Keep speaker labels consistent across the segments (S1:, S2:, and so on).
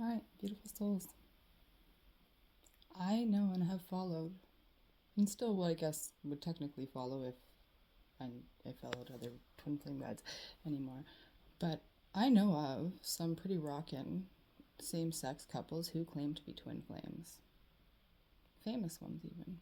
S1: All right, beautiful souls. I know and have followed, and still, well, I guess, would technically follow if I followed other twin flame guides anymore. But I know of some pretty rockin' same sex couples who claim to be twin flames. Famous ones, even.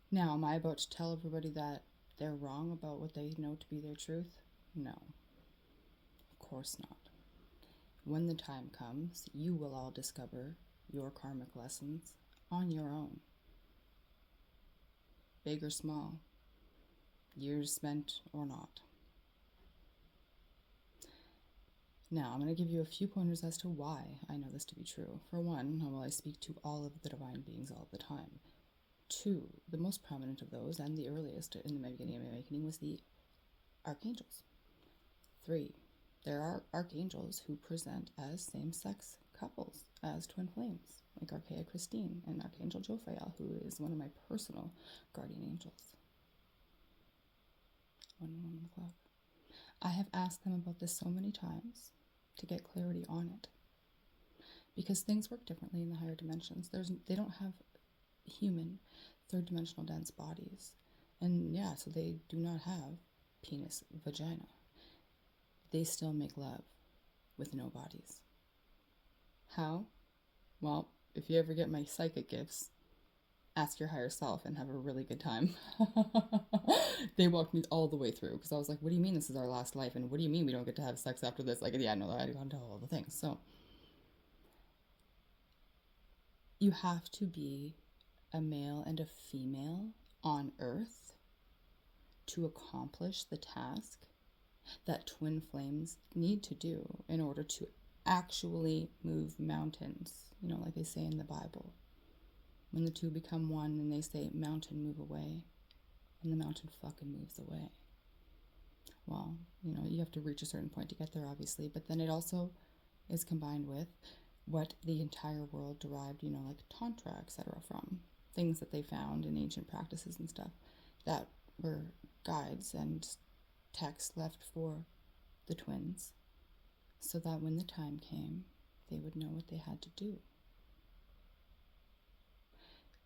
S1: Now, am I about to tell everybody that they're wrong about what they know to be their truth? No, of course not. When the time comes, you will all discover your karmic lessons on your own, big or small, years spent or not. Now, I'm going to give you a few pointers as to why I know this to be true. For one, while I speak to all of the divine beings all the time. Two, the most prominent of those and the earliest in the beginning of my awakening was the archangels. Three, there are archangels who present as same-sex couples, as twin flames, like Archaea Christine and Archangel Jophiel, who is one of my personal guardian angels. 1 o'clock. I have asked them about this so many times to get clarity on it, because things work differently in the higher dimensions. They don't have human third-dimensional dense bodies, and yeah, so they do not have penis, vagina. They still make love with no bodies. How? Well, if you ever get my psychic gifts, ask your higher self and have a really good time. They walked me all the way through, because I was like, what do you mean this is our last life? And what do you mean we don't get to have sex after this? Like, yeah, no, I got into all the things. So you have to be a male and a female on Earth to accomplish the task that twin flames need to do in order to actually move mountains. You know, like they say in the Bible, when the two become one and they say, mountain, move away, and the mountain fucking moves away. Well, you know, you have to reach a certain point to get there, obviously, but then it also is combined with what the entire world derived, you know, like Tantra, etc., from things that they found in ancient practices and stuff that were guides and texts left for the twins, so that when the time came, they would know what they had to do.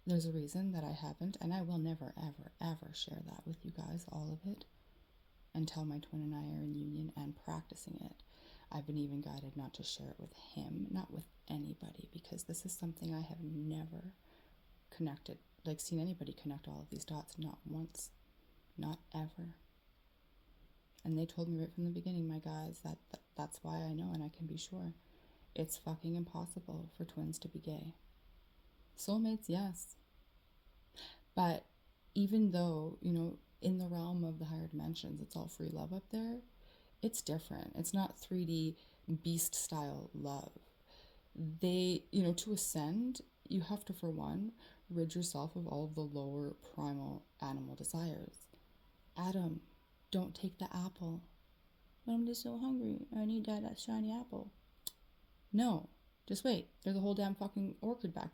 S1: There's a reason that I haven't, and I will never, ever, ever share that with you guys, all of it, until my twin and I are in union and practicing it. I've been even guided not to share it with him, not with anybody, because this is something I have never connected, like seen anybody connect all of these dots, not once, not ever. And they told me right from the beginning, my guys, that's why I know, and I can be sure, it's fucking impossible for twins to be gay. Soulmates, yes. But even though, you know, in the realm of the higher dimensions, it's all free love up there, it's different. It's not 3D beast style love. They, you know, to ascend, you have to, for one, rid yourself of all of the lower primal animal desires. Adam, don't take the apple. But I'm just so hungry. I need that shiny apple. No, just wait. There's a whole damn fucking orchard back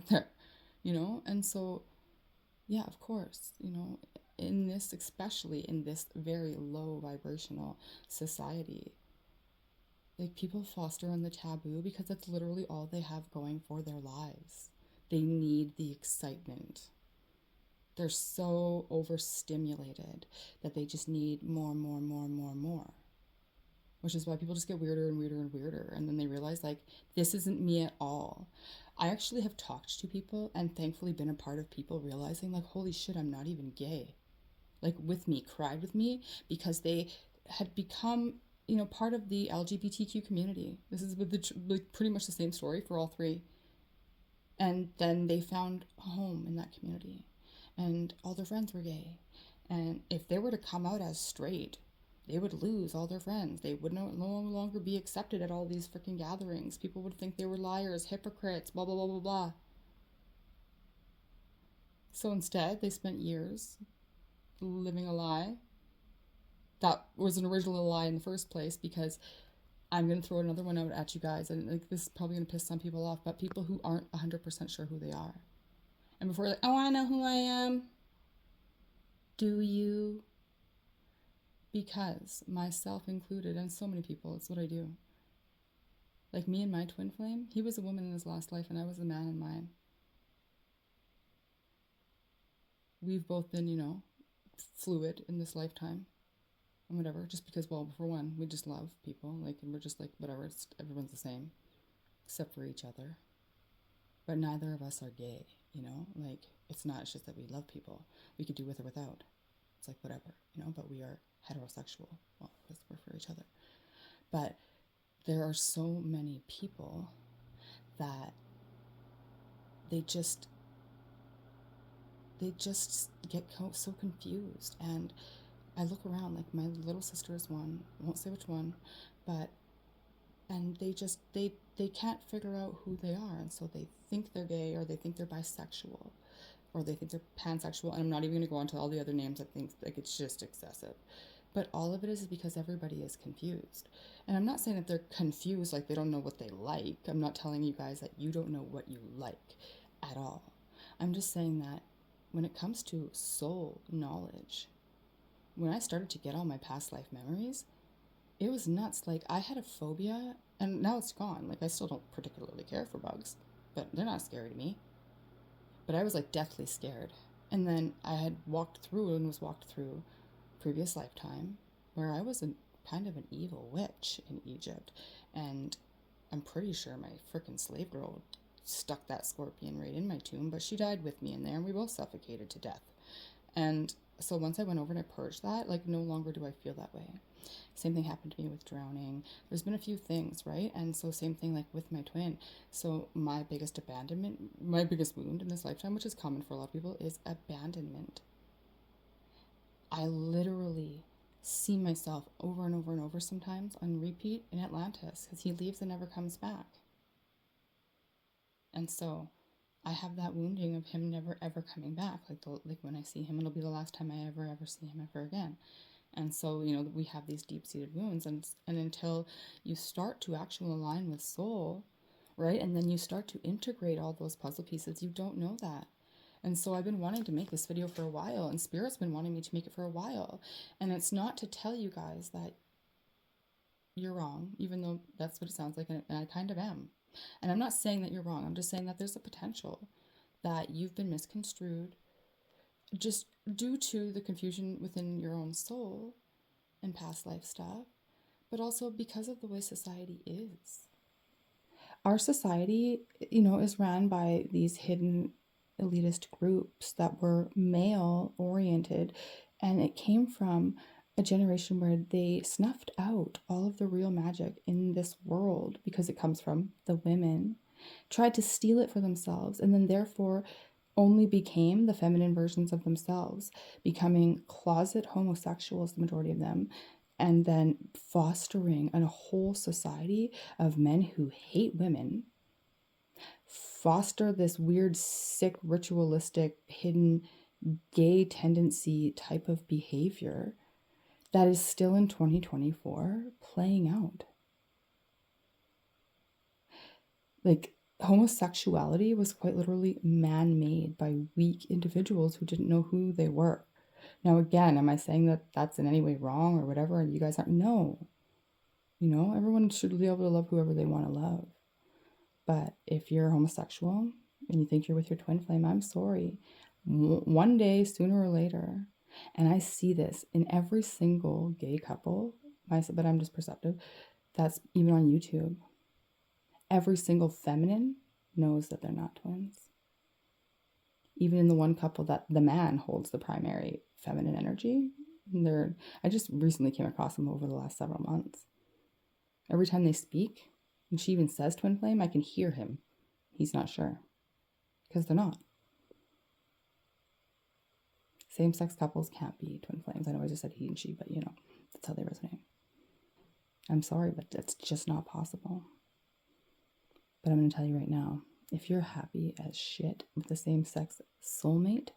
S1: there, you know? And so, yeah, of course, you know, in this, especially in this very low vibrational society, like people foster on the taboo because that's literally all they have going for their lives. They need the excitement. They're so overstimulated that they just need more, more, more, more, more. Which is why people just get weirder and weirder and weirder. And then they realize, like, this isn't me at all. I actually have talked to people and thankfully been a part of people realizing, like, holy shit, I'm not even gay. Like, with me, cried with me, because they had become, you know, part of the LGBTQ community. This is like pretty much the same story for all three. And then they found a home in that community. And all their friends were gay. And if they were to come out as straight, they would lose all their friends. They would no longer be accepted at all these freaking gatherings. People would think they were liars, hypocrites, blah, blah, blah, blah, blah. So instead, they spent years living a lie that was an original lie in the first place, because I'm going to throw another one out at you guys, and like, this is probably going to piss some people off, but people who aren't 100% sure who they are. And before you're like, oh, I know who I am. Do you? because myself included, and so many people, it's what I do. Like me and my twin flame, he was a woman in his last life and I was a man in mine. We've both been, fluid in this lifetime and whatever, just because, well, for one, we just love people. Like, and we're just like, whatever, everyone's the same, except for each other. But neither of us are gay, Like, it's just that we love people. We could do with or without. It's like, whatever, but we are heterosexual. Well, because we're for each other. But there are so many people that they just get so confused. And I look around, like my little sister is one, I won't say which one, but and they can't figure out who they are, and so they think they're gay, or they think they're bisexual, or they think they're pansexual. And I'm not even going to go into all the other names. I think like it's just excessive. But all of it is because everybody is confused. And I'm not saying that they're confused like they don't know what they like. I'm not telling you guys that you don't know what you like at all. I'm just saying that when it comes to soul knowledge, when I started to get all my past life memories, it was nuts. Like, I had a phobia, and now it's gone. Like, I still don't particularly care for bugs, but they're not scary to me. But I was like deathly scared. And then I had walked through previous lifetime where I was kind of an evil witch in Egypt. And I'm pretty sure my frickin' slave girl stuck that scorpion right in my tomb, but she died with me in there and we both suffocated to death. And so once I went over and I purged that, like, no longer do I feel that way. Same thing happened to me with drowning. There's been a few things, right? And so same thing like with my twin. So my biggest wound in this lifetime, which is common for a lot of people, is abandonment. I literally see myself over and over and over sometimes on repeat in Atlantis, because he leaves and never comes back. And so I have that wounding of him never ever coming back. Like when I see him, it'll be the last time I ever see him ever again. And so, we have these deep-seated wounds, and until you start to actually align with soul, right? And then you start to integrate all those puzzle pieces, you don't know that. And so I've been wanting to make this video for a while, and Spirit's been wanting me to make it for a while. And it's not to tell you guys that you're wrong, even though that's what it sounds like, and I kind of am. And I'm not saying that you're wrong. I'm just saying that there's a potential that you've been misconstrued just due to the confusion within your own soul and past life stuff, but also because of the way society is. Our society, is ran by these hidden elitist groups that were male oriented, and it came from a generation where they snuffed out all of the real magic in this world because it comes from the women, tried to steal it for themselves, and then therefore only became the feminine versions of themselves, becoming closet homosexuals, the majority of them, and then fostering a whole society of men who hate women, foster this weird, sick, ritualistic, hidden gay tendency type of behavior that is still in 2024 playing out. Like, homosexuality was quite literally man-made by weak individuals who didn't know who they were. Now, again, am I saying that that's in any way wrong or whatever, and you guys aren't? No. Everyone should be able to love whoever they want to love. But if you're homosexual and you think you're with your twin flame, I'm sorry. One day, sooner or later, and I see this in every single gay couple, but I'm just perceptive, that's even on YouTube. Every single feminine knows that they're not twins. Even in the one couple that the man holds the primary feminine energy, I just recently came across them over the last several months. Every time they speak, and she even says twin flame, I can hear him. He's not sure. Because they're not. Same-sex couples can't be twin flames. I know I just said he and she, but that's how they resonate. I'm sorry, but that's just not possible. But I'm going to tell you right now, if you're happy as shit with the same-sex soulmate,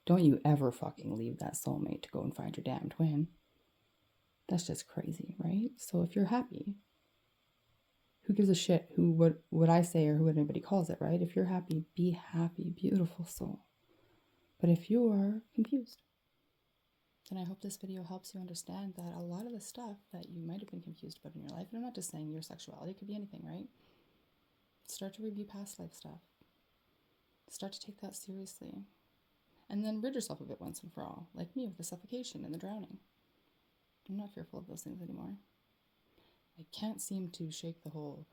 S1: don't you ever fucking leave that soulmate to go and find your damn twin. That's just crazy, right? So if you're happy, who gives a shit what I say or who anybody calls it, right? If you're happy, be happy, beautiful soul. But if you're confused, And I hope this video helps you understand that a lot of the stuff that you might have been confused about in your life, and I'm not just saying your sexuality, it could be anything, right? Start to review past life stuff. Start to take that seriously. And then rid yourself of it once and for all, like me with the suffocation and the drowning. I'm not fearful of those things anymore. I can't seem to shake the whole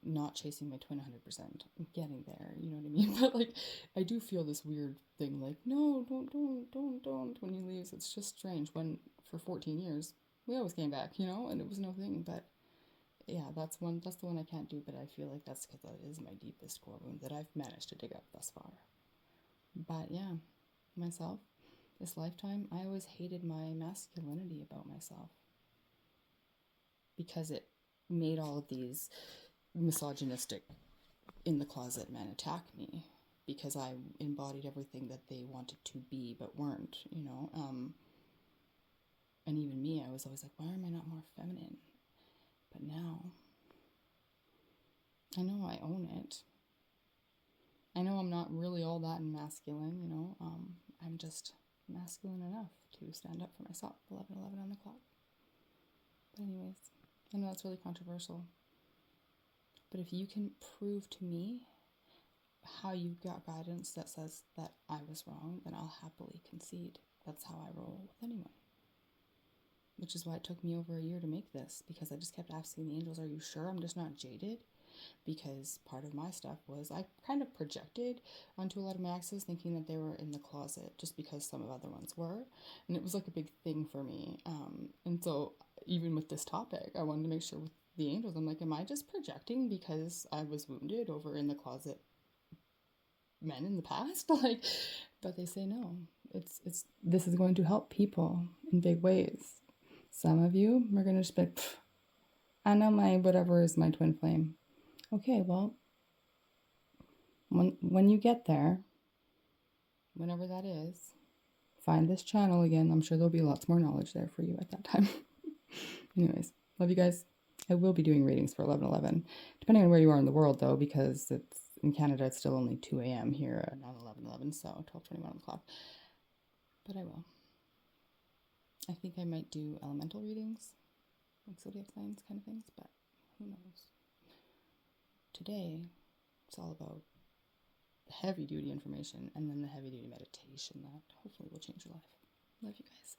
S1: not chasing my twin 100%. I'm getting there, you know what I mean? But like, I do feel this weird thing like, no, don't when he leaves. It's just strange when for 14 years, we always came back, you know, and it was no thing. But yeah, that's the one I can't do, but I feel like that's because that is my deepest core wound that I've managed to dig up thus far. But yeah, myself, this lifetime, I always hated my masculinity about myself because it made all of these misogynistic in the closet men attack me because I embodied everything that they wanted to be but weren't, you know. And even me, I was always like, why am I not more feminine? But now, I know I own it. I know I'm not really all that masculine, you know. I'm just masculine enough to stand up for myself. 11:11 on the clock. But anyways, I know that's really controversial. But if you can prove to me how you got guidance that says that I was wrong, then I'll happily concede. That's how I roll with anyone. Which is why it took me over a year to make this, because I just kept asking the angels, are you sure I'm just not jaded? Because part of my stuff was I kind of projected onto a lot of my exes thinking that they were in the closet just because some of other ones were. And it was like a big thing for me. And so even with this topic, I wanted to make sure with the angels, I'm like, am I just projecting because I was wounded over in the closet men in the past? Like, but they say no. It's this is going to help people in big ways. Some of you are going to just be like, I know my whatever is my twin flame. Okay, well, when you get there, whenever that is, find this channel again. I'm sure there'll be lots more knowledge there for you at that time. Anyways, love you guys. I will be doing readings for 11:11, depending on where you are in the world, though, because it's in Canada, it's still only 2 a.m. here at 11:11, so 12:21 on the clock. But I will. I think I might do elemental readings, like zodiac signs kind of things, but who knows. Today, it's all about heavy duty information and then the heavy duty meditation that hopefully will change your life. Love you guys.